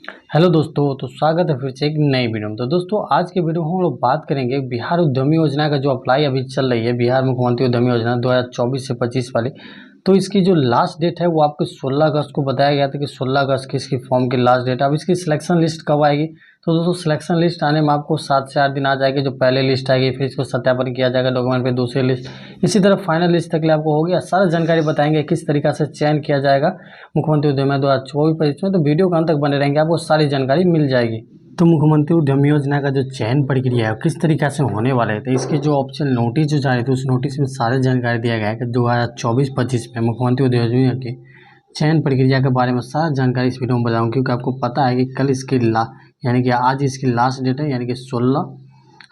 Hello दोस्तों, तो स्वागत है फिर से एक नई वीडियो में। तो दोस्तों आज के वीडियो में हम लोग बात करेंगे बिहार उद्यमी योजना का जो अप्लाई अभी चल रही है, बिहार मुख्यमंत्री उद्यमी योजना 2024 से 25 वाली। तो इसकी जो लास्ट डेट है वो आपको 16 अगस्त को बताया गया था कि 16 अगस्त की इसकी फॉर्म की लास्ट डेट है। अब इसकी सिलेक्शन लिस्ट कब आएगी? तो दोस्तों सिलेक्शन लिस्ट आने में आपको 7 से 8 दिन आ जाएगी। जो पहले लिस्ट आएगी फिर इसको सत्यापन किया जाएगा डॉक्यूमेंट पे, दूसरी लिस्ट, इसी तरह फाइनल लिस्ट तक के लिए आपको हो गया। सारा जानकारी बताएंगे किस तरीका से चयन किया जाएगा मुख्यमंत्री उद्यमी 2024-25 में। तो वीडियो के अंत तक बने रहेंगे, आपको सारी जानकारी मिल जाएगी। तो मुख्यमंत्री उद्यमी योजना का जो चयन प्रक्रिया है किस तरीका से होने वाला है, तो इसके जो ऑप्शन नोटिस जो जारी थे उस नोटिस में सारी जानकारी दिया गया है कि 2024-25 में मुख्यमंत्री उद्यमी योजना की चयन प्रक्रिया के बारे में सारा जानकारी इस वीडियो में बताऊँ, क्योंकि आपको पता है कि कल इसकी यानी कि आज इसकी लास्ट डेट है, यानी कि 16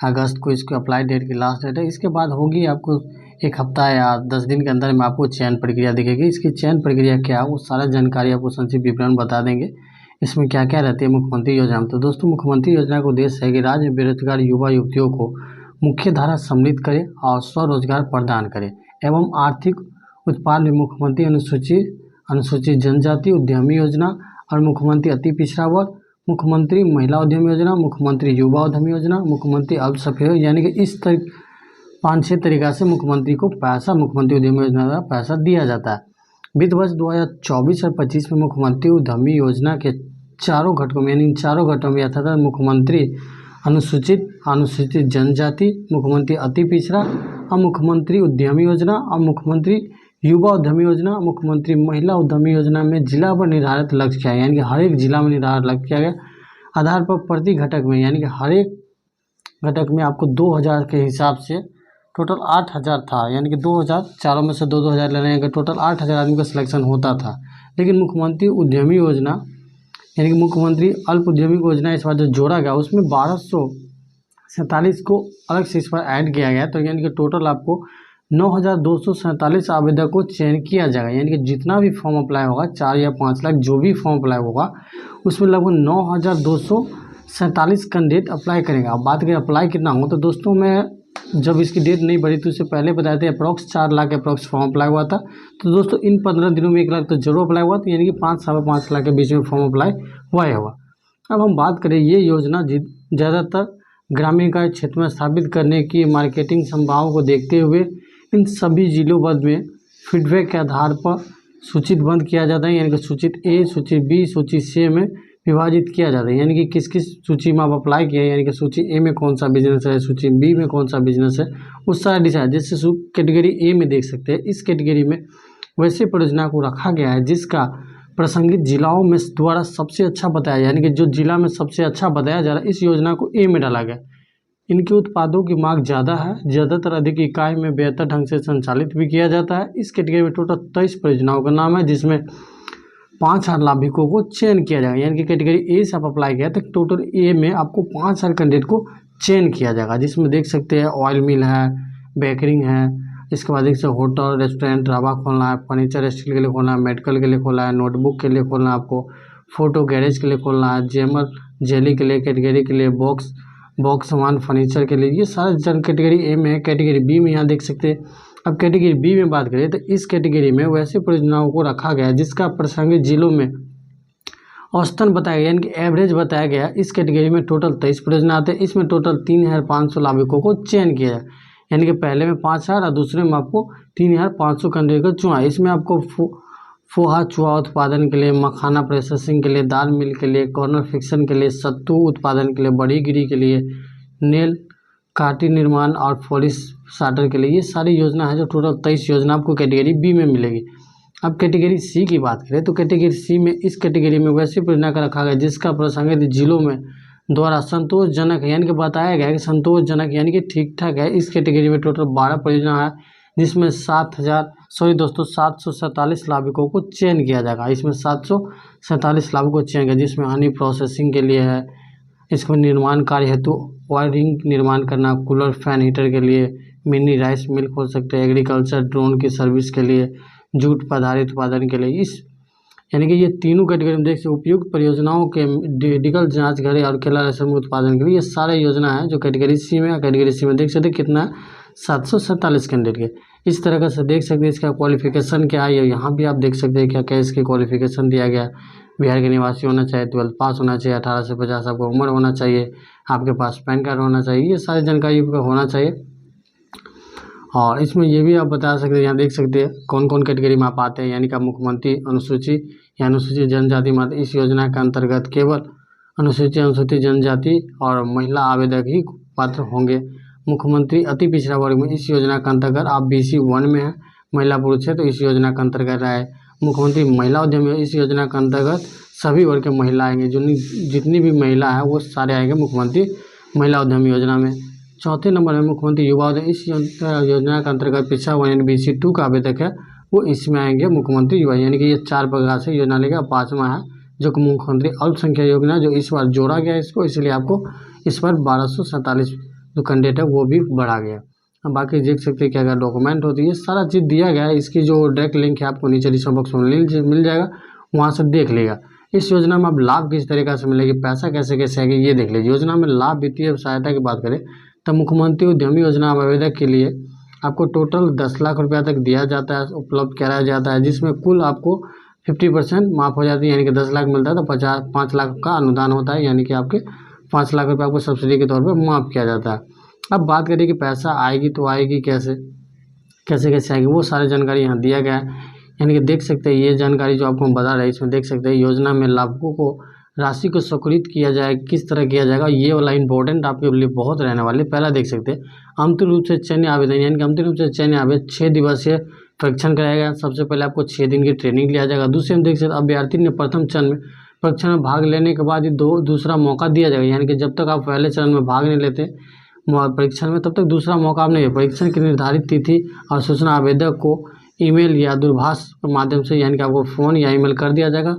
अगस्त को इसकी अप्लाई डेट की लास्ट डेट है। इसके बाद होगी आपको एक हफ्ता या 10 दिन के अंदर में आपको चयन प्रक्रिया दिखेगी। इसकी चयन प्रक्रिया क्या है वो सारा जानकारी आपको संक्षिप्त विवरण बता देंगे, इसमें क्या क्या रहती है मुख्यमंत्री योजना में। तो दोस्तों मुख्यमंत्री योजना का उद्देश्य है कि राज्य में बेरोजगार युवा युवतियों को मुख्य धारा सम्मिलित करे और स्वरोजगार प्रदान करे एवं आर्थिक उत्पाद में मुख्यमंत्री अनुसूचित जनजाति उद्यमी योजना और मुख्यमंत्री अति पिछड़ा वर्ग, मुख्यमंत्री महिला उद्यमी योजना, मुख्यमंत्री युवा उद्यमी योजना, मुख्यमंत्री अल्पसंख्यक, यानी कि इस 5-6 तरीका से मुख्यमंत्री को पैसा मुख्यमंत्री उद्यमी योजना का पैसा दिया जाता है। वित्त वर्ष 2024 और 25 में मुख्यमंत्री उद्यमी योजना के चारों घटकों में, यानी इन चारों घटकों में यथातथ मुख्यमंत्री अनुसूचित जनजाति, मुख्यमंत्री अति पिछड़ा और मुख्यमंत्री उद्यमी योजना और मुख्यमंत्री युवा उद्यमी योजना, मुख्यमंत्री महिला उद्यमी योजना में जिला पर निर्धारित लक्ष्य किया, यानी कि हर एक जिला में निर्धारित लक्ष्य किया गया आधार पर प्रति घटक में, यानी कि हर एक घटक में आपको 2000 के हिसाब से टोटल 8000 था, यानी कि 2000 चारों में से 2-2 हज़ार लेने का टोटल 8000 आदमी का सिलेक्शन होता था। लेकिन मुख्यमंत्री उद्यमी योजना यानी कि मुख्यमंत्री अल्प उद्यमी योजना इस बार जो जोड़ा गया उसमें 1247 को अलग से इस बार ऐड किया गया। तो यानी कि टोटल आपको 9247 आवेदक को चयन किया जाएगा, यानी कि जितना भी फॉर्म अप्लाई होगा 4 या 5 लाख जो भी फॉर्म अप्लाई होगा उसमें लगभग 9247 कैंडिडेट अप्लाई करेंगे। अब बात करें अप्लाई कितना होगा, तो दोस्तों मैं जब इसकी डेट नहीं बढ़ी तो उससे पहले बताए थे approx 4 lakh approx form apply हुआ था। तो दोस्तों इन 15 दिनों में 1 लाख तो जरूर अप्लाई हुआ, तो यानी कि 5-5.5 लाख के बीच में फॉर्म अप्लाई हुआ होगा। अब हम बात करें ये योजना ज़्यादातर ग्रामीण कार्य क्षेत्र में स्थापित करने की मार्केटिंग संभावनाओं को देखते हुए इन सभी जिलों में फीडबैक के आधार पर सूचीबद्ध किया जाता है, यानी कि सूचित ए, सूची बी, सूची सी में विभाजित किया जाता है, यानी कि किस किस सूची में आप अप्लाई किए, यानी कि सूची ए में कौन सा बिजनेस है, सूची बी में कौन सा बिजनेस है, उस सारा डिसाइड। जैसे कैटेगरी ए में देख सकते हैं, इस कैटेगरी में वैसे परियोजना को रखा गया है जिसका प्रासंगिक जिलाओं में द्वारा सबसे अच्छा बताया, यानी कि जो जिला में सबसे अच्छा बताया जा रहा है इस योजना को ए में डाला गया। इनके उत्पादों की मांग ज़्यादा है, ज़्यादातर अधिक इकाई में बेहतर ढंग से संचालित भी किया जाता है। इस कैटेगरी में टोटल 23 परियोजनाओं का नाम है, जिसमें 5000 लाभुकों को चयन किया जाएगा, यानी कि कैटेगरी ए से आप अप्लाई किया तो टोटल ए में आपको 5000 कैंडिडेट को चयन किया जाएगा, जिसमें देख सकते हैं ऑयल मिल है, बेकरिंग है, इसके बाद देख सकते होटल रेस्टोरेंट ढाबा खोलना है, फर्नीचर स्टील के लिए खोलना है, मेडिकल के लिए खोलना है, नोटबुक के लिए खोलना है, आपको फोटो गैरेज के लिए खोलना है, जेमर जेली के लिए कैटेगरी के लिए, बॉक्स सामान फर्नीचर के लिए, ये सारे कैटेगरी ए में है। कैटेगरी बी में यहाँ देख सकते हैं। अब कैटेगरी बी में बात करें तो इस कैटेगरी में वैसे परियोजनाओं को रखा गया है जिसका प्रासंगिक जिलों में औसतन बताया गया, यानी कि एवरेज बताया गया। इस कैटेगरी में टोटल 23 परियोजना आते हैं, इसमें टोटल 3500 लाभुकों को चयन किया जाए, यानी कि पहले में 5000 और दूसरे में आपको 3500 कैंडिडेट को चुना। इसमें आपको पोहा चूहा उत्पादन के लिए, मखाना प्रोसेसिंग के लिए, दाल मिल के लिए, कॉर्नर फिक्शन के लिए, सत्तू उत्पादन के लिए, बड़ी गिरी के लिए, नेल काटी निर्माण और पॉलिश स्टार्टर के लिए, ये सारी योजना है जो टोटल 23 योजना आपको कैटेगरी बी में मिलेगी। अब कैटेगरी सी की बात करें तो कैटेगरी सी में इस कैटेगरी में वैसी परियोजना का रखा गया जिसका प्रासंगिक जिलों में द्वारा संतोषजनक, यानी कि बताया गया है कि संतोषजनक यानी कि ठीक ठाक है। इस कैटेगरी में टोटल 12 परियोजना है जिसमें 747 लाभुकों को चयन किया जाएगा। इसमें 747 लाभुकों को चयन किया, जिसमें हनी प्रोसेसिंग के लिए है, इसमें निर्माण कार्य हेतु वायरिंग निर्माण करना, कूलर फैन हीटर के लिए, मिनी राइस मिल खोल सकते हैं, एग्रीकल्चर ड्रोन की सर्विस के लिए, जूट पर आधारित उत्पादन के लिए। इस यानी कि ये तीनों कैटेगरी में देख सकते उपयुक्त परियोजनाओं के मेडिकल जांच घरे और केला रेशम उत्पादन के लिए, ये सारे योजना है जो कैटेगरी सी में है। कैटेगरी सी में देख सकते कितना है 747 कैंडिडेट के। इस तरह का से देख सकते हैं इसका क्वालिफिकेशन क्या है। यहाँ भी आप देख सकते हैं क्या क्या इसकी क्वालिफिकेशन दिया गया है। बिहार के निवासी होना चाहिए, 12th पास होना चाहिए, 18 से 50 आपको उम्र होना चाहिए, आपके पास पैन कार्ड होना चाहिए, ये सारी जानकारी आपका होना चाहिए। और इसमें ये भी आप बता सकते हैं, यहाँ देख सकते हैं कौन कौन कैटेगरी में आप आते हैं, यानी कि आप मुख्यमंत्री अनुसूची या अनुसूचित जनजाति मत इस योजना के अंतर्गत केवल अनुसूचित जनजाति और महिला आवेदक ही पात्र होंगे। मुख्यमंत्री अति पिछड़ा वर्ग में इस योजना के अंतर्गत आप BC 1 में है, महिला पुरुष है तो इस योजना के अंतर्गत आए। मुख्यमंत्री महिला उद्यमी इस योजना के अंतर्गत सभी वर्ग के महिला आएंगे, जितनी भी महिला है वो सारे आएंगे मुख्यमंत्री महिला उद्यमी योजना में। चौथे नंबर में मुख्यमंत्री युवा उद्यमी इस योजना के अंतर्गत पिछड़ा वर्ग BC 2 का आवेदक है वो इसमें आएंगे मुख्यमंत्री युवा, यानी कि ये 4 प्रकार से योजना लेगा। 5वां है जो कि मुख्यमंत्री अल्पसंख्यक योजना, जो इस बार जोड़ा गया इसको, इसलिए आपको इस बार 1247 जो कैंडिडेट है वो भी बढ़ा गया। अब बाकी देख सकते हैं क्या क्या डॉक्यूमेंट होती है, सारा चीज़ दिया गया है। इसकी जो डायरेक्ट लिंक है आपको नीचे डिस्क्रिप्शन बॉक्स में मिल जाएगा, वहाँ से देख लेगा। इस योजना में आप लाभ किस तरीके से मिलेगी, पैसा कैसे कैसे आएगी, ये देख लीजिए। योजना में लाभ वित्तीय सहायता की बात करें तो मुख्यमंत्री उद्यमी योजना आवेदक के लिए आपको टोटल 10 लाख रुपया तक दिया जाता है, उपलब्ध कराया जाता है, जिसमें कुल आपको 50% माफ़ हो जाती है, यानी कि 10 लाख मिलता है तो 5 लाख का अनुदान होता है, यानी कि आपके 5 लाख रुपये आपको सब्सिडी के तौर पर माफ़ किया जाता है। अब बात करें कि पैसा आएगी तो आएगी कैसे कैसे आएगी, वो सारी जानकारी यहाँ दिया गया है। यानी कि देख सकते हैं ये जानकारी जो आपको हम बता रहे हैं, इसमें देख सकते हैं योजना में लाभुकों को राशि को स्वीकृत किया जाए, किस तरह किया जाएगा, ये वाला इंपॉर्टेंट आपके लिए बहुत रहने वाले। पहला देख सकते हैं अंतिम रूप से चयन आवेदन, यानी कि अंतिम रूप से चयन आवेदन 6 दिवसीय परीक्षण कराया गया। सबसे पहले आपको 6 दिन की ट्रेनिंग लिया जाएगा। दूसरे में देख सकते अभ्यर्थी ने प्रथम चरण में परीक्षण में भाग लेने के बाद ही दूसरा मौका दिया जाएगा, यानी कि जब तक आप पहले चरण में भाग नहीं लेते परीक्षण में तब तक दूसरा मौका आप नहीं है। परीक्षण की निर्धारित तिथि और सूचना आवेदक को ईमेल या दूरभाष के माध्यम से, यानी कि आपको फ़ोन या ईमेल कर दिया जाएगा,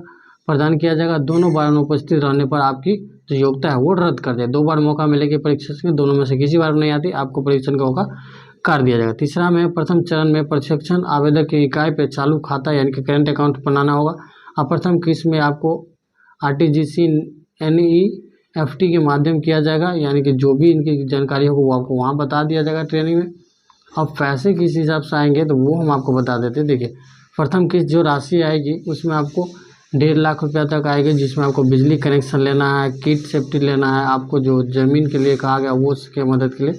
प्रदान किया जाएगा। दोनों बार अनुपस्थित रहने पर आपकी जो योग्यता है वो रद्द कर दिया। 2 बार मौका मिलेगी परीक्षण के, दोनों में से किसी बार नहीं आती आपको परीक्षण का मौका कर दिया जाएगा। तीसरा में प्रथम चरण में प्रशिक्षण आवेदक की इकाई पे चालू खाता यानी कि करेंट अकाउंट बनाना होगा। और प्रथम किस्त में आपको RTGC NEFT के माध्यम किया जाएगा, यानी कि जो भी इनकी जानकारी होगी वो आपको वहाँ बता दिया जाएगा ट्रेनिंग में। अब पैसे किस हिसाब से आएंगे तो वो हम आपको बता देते हैं। देखिए प्रथम किस्त जो राशि आएगी उसमें आपको 1.5 लाख रुपया तक आएगी, जिसमें आपको बिजली कनेक्शन लेना है, किट सेफ्टी लेना है, आपको जो ज़मीन के लिए कहा गया वो उसके मदद के लिए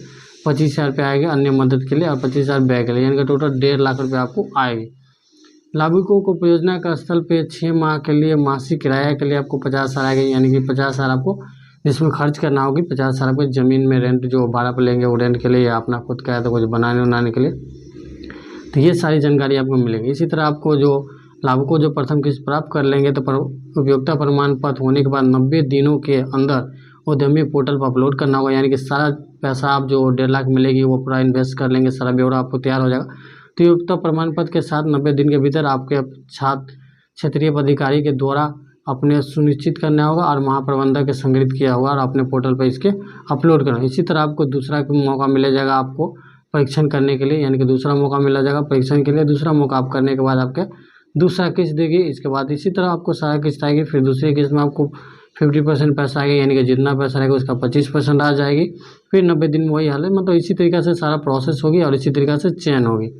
25,000 रुपये आएंगे, अन्य मदद के लिए, और 25,000 बैग के लिए, यानी कि टोटल 1.5 लाख रुपये आपको आएगी। लाभुकों को परियोजना का स्थल पे 6 माह के लिए मासिक किराया के लिए आपको 50,000 आएगा, यानी कि 50,000 आपको जिसमें खर्च करना होगी। 50,000 आपको ज़मीन में रेंट जो भाड़ा पर लेंगे वो रेंट के लिए, या अपना खुद का है तो कुछ बनाने के लिए, तो ये सारी जानकारी आपको मिलेगी। इसी तरह आपको जो लाभुकों जो प्रथम किस्त प्राप्त कर लेंगे तो उपयोगिता प्रमाण पत्र होने के बाद 90 दिनों के अंदर उद्यमी पोर्टल पर अपलोड करना होगा, यानी कि सारा पैसा आप जो 1.5 लाख मिलेगी वो पूरा इन्वेस्ट कर लेंगे, सारा ब्यौरा आपको तैयार हो जाएगा। तो उपयोगिता प्रमाण पत्र के साथ 90 दिन के भीतर आपके क्षेत्रीय पदाधिकारी के द्वारा अपने सुनिश्चित करना होगा और महाप्रबंधक के संग्रहित किया होगा और अपने पोर्टल पर इसके अपलोड करना। इसी तरह आपको दूसरा मौका मिल जाएगा आपको परीक्षण करने के लिए, यानी कि दूसरा मौका मिला जाएगा परीक्षण के लिए। दूसरा मौका आप करने के बाद आपके दूसरा किस्त देगी, इसके बाद इसी तरह आपको सारा किस्त आएगी। फिर दूसरी किस्त में आपको 50% पैसा आएगा, यानी कि जितना पैसा रहेगा उसका 25% आ जाएगी। फिर 90 दिन में वही हाल है, मतलब इसी तरीक़े से सारा प्रोसेस होगी और इसी तरीक़े से चयन होगी।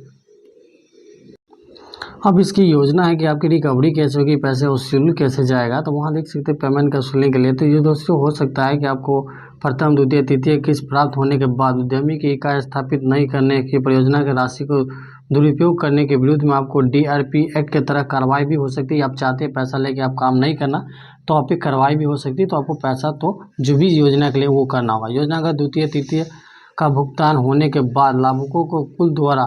अब इसकी योजना है कि आपकी रिकवरी कैसे होगी, पैसे वसूल कैसे जाएगा, तो वहाँ देख सकते हैं पेमेंट का वसूलने के लिए। तो ये दोस्तों हो सकता है कि आपको प्रथम द्वितीय तृतीय किस्त प्राप्त होने के बाद उद्यमी की इकाई स्थापित नहीं करने की परियोजना की राशि को दुरुपयोग करने के विरुद्ध में आपको DRP एक्ट के तरह कार्रवाई भी हो सकती है। आप चाहते हैं पैसा लेके आप काम नहीं करना तो आप पे कार्रवाई भी हो सकती है, तो आपको पैसा तो जो भी योजना के लिए वो करना होगा। योजना का द्वितीय तृतीय का भुगतान होने के बाद लाभुकों को कुल द्वारा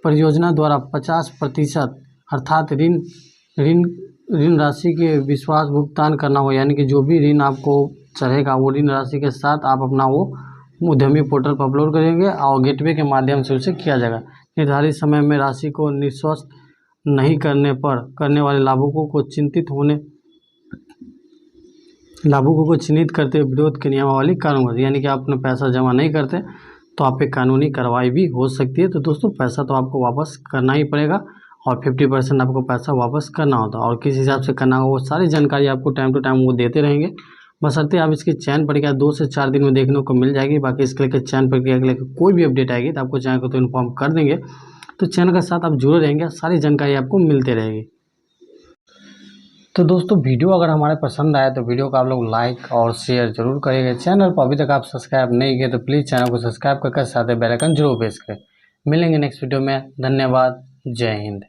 परियोजना द्वारा 50% अर्थात ऋण राशि के विश्वास भुगतान करना होगा, यानी कि जो भी ऋण आपको चढ़ेगा वो ऋण राशि के साथ आप अपना वो उद्यमी पोर्टल पर अपलोड करेंगे और गेटवे के माध्यम से उसे किया जाएगा। निर्धारित समय में राशि को निश्वस्त नहीं करने पर करने वाले लाभुकों को चिन्हित करते हुए विरोध की नियमावली कानून, यानी कि आप अपना पैसा जमा नहीं करते तो आप पे कानूनी कार्रवाई भी हो सकती है। तो दोस्तों पैसा तो आपको वापस करना ही पड़ेगा और 50% आपको पैसा वापस करना होता है, और किस हिसाब से करना होगा वो सारी जानकारी आपको टाइम टू टाइम वो देते रहेंगे। बशर्ते आप इसकी चयन प्रक्रिया 2 से 4 दिन में देखने को मिल जाएगी। बाकी इसके लेकर चयन प्रक्रिया के लेकर कोई भी अपडेट आएगी तो आपको चैनल को तो इन्फॉर्म कर देंगे। तो चैनल के साथ आप जुड़े रहेंगे, सारी जानकारी आपको मिलते रहेगी। तो दोस्तों वीडियो अगर हमारे पसंद आए तो वीडियो को आप लोग लाइक और शेयर जरूर करिएगा। चैनल पर अभी तक आप सब्सक्राइब नहीं किए तो प्लीज़ चैनल को सब्सक्राइब करके साथ ही बेल आइकन जरूर प्रेस करें। मिलेंगे नेक्स्ट वीडियो में। धन्यवाद। जय हिंद।